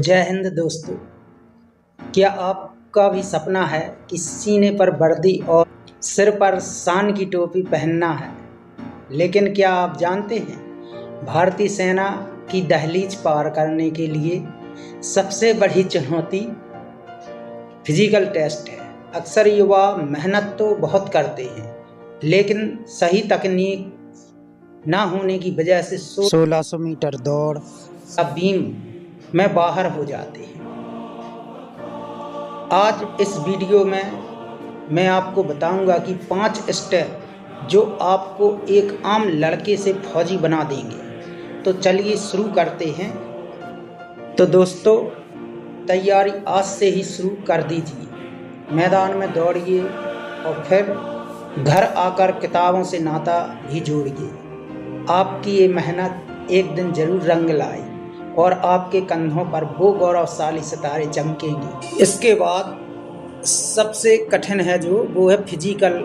जय हिंद दोस्तों। क्या आपका भी सपना है कि सीने पर वर्दी और सिर पर शान की टोपी पहनना है? लेकिन क्या आप जानते हैं, भारतीय सेना की दहलीज पार करने के लिए सबसे बड़ी चुनौती फिजिकल टेस्ट है। अक्सर युवा मेहनत तो बहुत करते हैं, लेकिन सही तकनीक ना होने की वजह से 1600 मीटर दौड़ या बीम में बाहर हो जाते हैं। आज इस वीडियो में मैं आपको बताऊंगा कि 5 स्टेप जो आपको एक आम लड़के से फौजी बना देंगे। तो चलिए शुरू करते हैं। तो दोस्तों, तैयारी आज से ही शुरू कर दीजिए। मैदान में दौड़िए और फिर घर आकर किताबों से नाता भी जोड़िए। आपकी ये मेहनत एक दिन जरूर रंग लाए और आपके कंधों पर वो गौरवशाली सितारे चमकेंगे। इसके बाद सबसे कठिन है वो है फिजिकल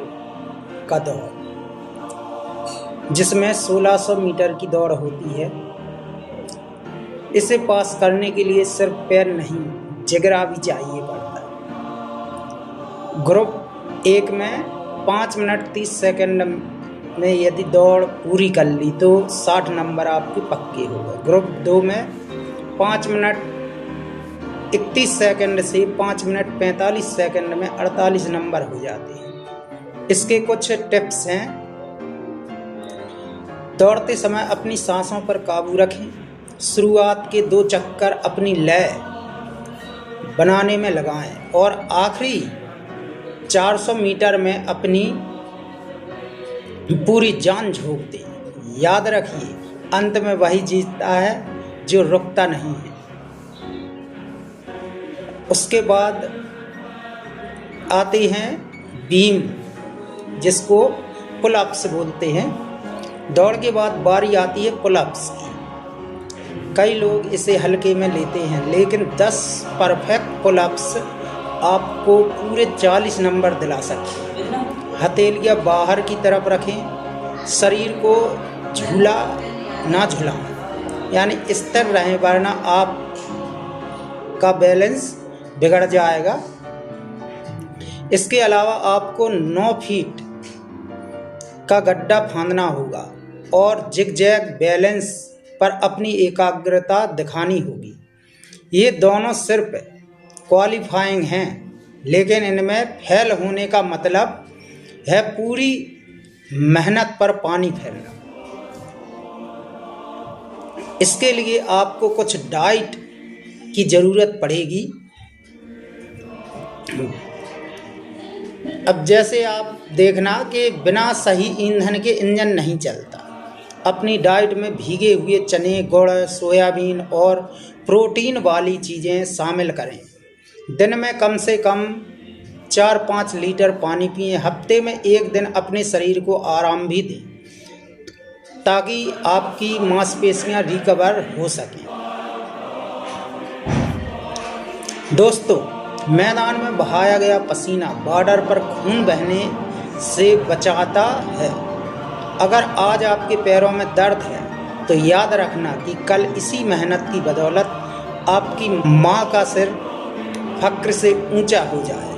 का दौड़, जिसमें 1600 मीटर की दौड़ होती है। इसे पास करने के लिए सिर्फ पैर नहीं, जिगरा भी चाहिए पड़ता है। ग्रुप 1 में 5 मिनट 30 सेकंड में यदि दौड़ पूरी कर ली तो 60 नंबर आपके पक्के हो गए। ग्रुप 2 में 5 मिनट 31 सेकंड से 5 मिनट 45 सेकंड में 48 नंबर हो जाते हैं। इसके कुछ टिप्स हैं। दौड़ते समय अपनी सांसों पर काबू रखें। शुरुआत के 2 चक्कर अपनी लय बनाने में लगाएं और आखिरी 400 मीटर में अपनी पूरी जान झोंक दें। याद रखिए, अंत में वही जीतता है जो रुकता नहीं है। उसके बाद आती हैं बीम, जिसको पुल अप्स बोलते हैं। दौड़ के बाद बारी आती है पुल अप्स की। कई लोग इसे हल्के में लेते हैं, लेकिन 10 परफेक्ट पुल अप्स आपको पूरे 40 नंबर दिला सकते हैं। हथेलियाँ बाहर की तरफ रखें, शरीर को झूला ना झुलाएं, यानी स्थिर रहें, वरना आप का बैलेंस बिगड़ जाएगा। इसके अलावा आपको 9 फीट का गड्ढा फांदना होगा और जिगजैग बैलेंस पर अपनी एकाग्रता दिखानी होगी। ये दोनों सिर्फ क्वालिफाइंग हैं, लेकिन इनमें फेल होने का मतलब है पूरी मेहनत पर पानी फेरना। इसके लिए आपको कुछ डाइट की ज़रूरत पड़ेगी। अब जैसे आप देखना कि बिना सही ईंधन के इंजन नहीं चलता। अपनी डाइट में भीगे हुए चने, गुड़, सोयाबीन और प्रोटीन वाली चीज़ें शामिल करें। दिन में कम से कम 4-5 लीटर पानी पिएं। हफ्ते में 1 दिन अपने शरीर को आराम भी दें, ताकि आपकी मांसपेशियां रिकवर हो सकें। दोस्तों, मैदान में बहाया गया पसीना बॉर्डर पर खून बहने से बचाता है। अगर आज आपके पैरों में दर्द है तो याद रखना कि कल इसी मेहनत की बदौलत आपकी माँ का सिर फक्र से ऊंचा हो जाएगा।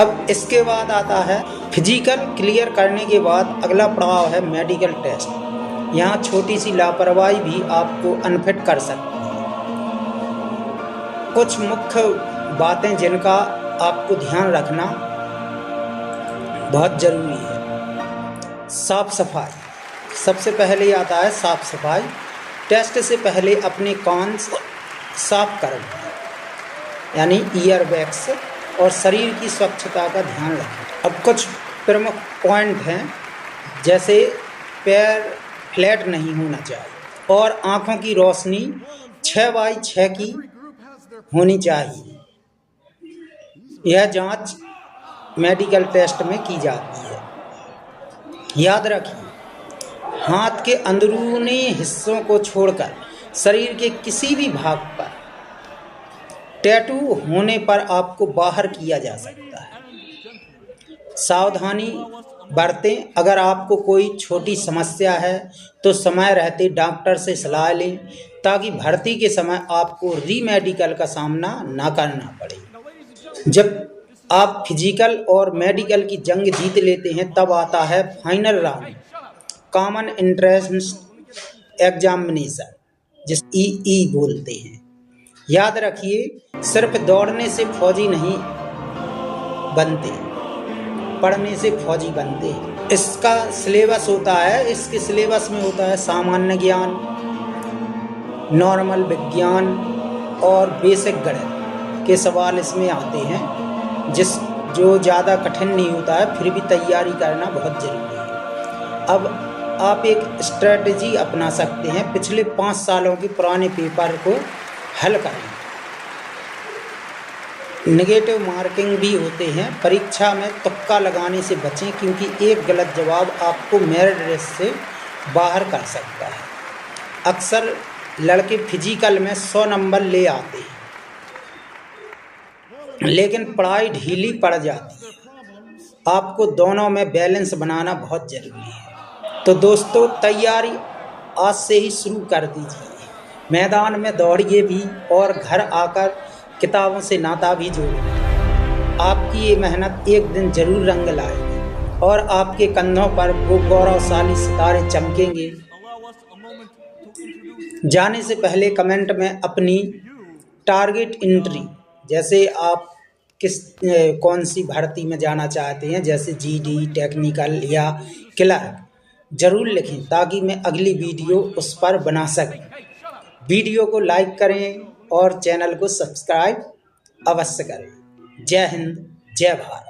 अब इसके बाद आता है फिजिकल क्लियर करने के बाद अगला पड़ाव है मेडिकल टेस्ट। यहाँ छोटी सी लापरवाही भी आपको अनफिट कर सकती है। कुछ मुख्य बातें जिनका आपको ध्यान रखना बहुत ज़रूरी है। साफ सफाई सबसे पहले आता है। साफ सफाई टेस्ट से पहले अपने कान साफ करें, यानी ईयर बैग्स, और शरीर की स्वच्छता का ध्यान रखें। अब कुछ प्रमुख पॉइंट हैं, जैसे पैर फ्लैट नहीं होना चाहिए और आँखों की रोशनी 6x6 की होनी चाहिए। यह जांच मेडिकल टेस्ट में की जाती है। याद रखिए, हाथ के अंदरूनी हिस्सों को छोड़कर शरीर के किसी भी भाग पर टैटू होने पर आपको बाहर किया जा सकता है। सावधानी बरतें। अगर आपको कोई छोटी समस्या है तो समय रहते डॉक्टर से सलाह लें, ताकि भर्ती के समय आपको रीमेडिकल का सामना ना करना पड़े। जब आप फिजिकल और मेडिकल की जंग जीत लेते हैं तब आता है final round, common entrance examination, जिस ई बोलते हैं। याद रखिए, सिर्फ दौड़ने से फौजी नहीं बनते, पढ़ने से फौजी बनते। इसका सिलेबस होता है, इसके सिलेबस में होता है सामान्य ज्ञान, नॉर्मल विज्ञान और बेसिक गणित के सवाल इसमें आते हैं, जो ज़्यादा कठिन नहीं होता है, फिर भी तैयारी करना बहुत ज़रूरी है। अब आप एक स्ट्रेटजी अपना सकते हैं, पिछले 5 सालों के पुराने पेपर को हल करें। नेगेटिव मार्किंग भी होते हैं, परीक्षा में तुक्का लगाने से बचें, क्योंकि एक गलत जवाब आपको मेरिट लिस्ट से बाहर कर सकता है। अक्सर लड़के फिजिकल में 100 नंबर ले आते हैं, लेकिन पढ़ाई ढीली पड़ जाती है। आपको दोनों में बैलेंस बनाना बहुत ज़रूरी है। तो दोस्तों, तैयारी आज से ही शुरू कर दीजिए। मैदान में दौड़िए भी और घर आकर किताबों से नाता भी जोड़िए। आपकी ये मेहनत एक दिन जरूर रंग लाएगी और आपके कंधों पर वो गौरवशाली सितारे चमकेंगे। जाने से पहले कमेंट में अपनी टारगेट एंट्री, जैसे आप कौन सी भर्ती में जाना चाहते हैं, जैसे जीडी, टेक्निकल या क्लर्क, ज़रूर लिखें ताकि मैं अगली वीडियो उस पर बना सकूं। वीडियो को लाइक करें और चैनल को सब्सक्राइब अवश्य करें। जय हिंद, जय भारत।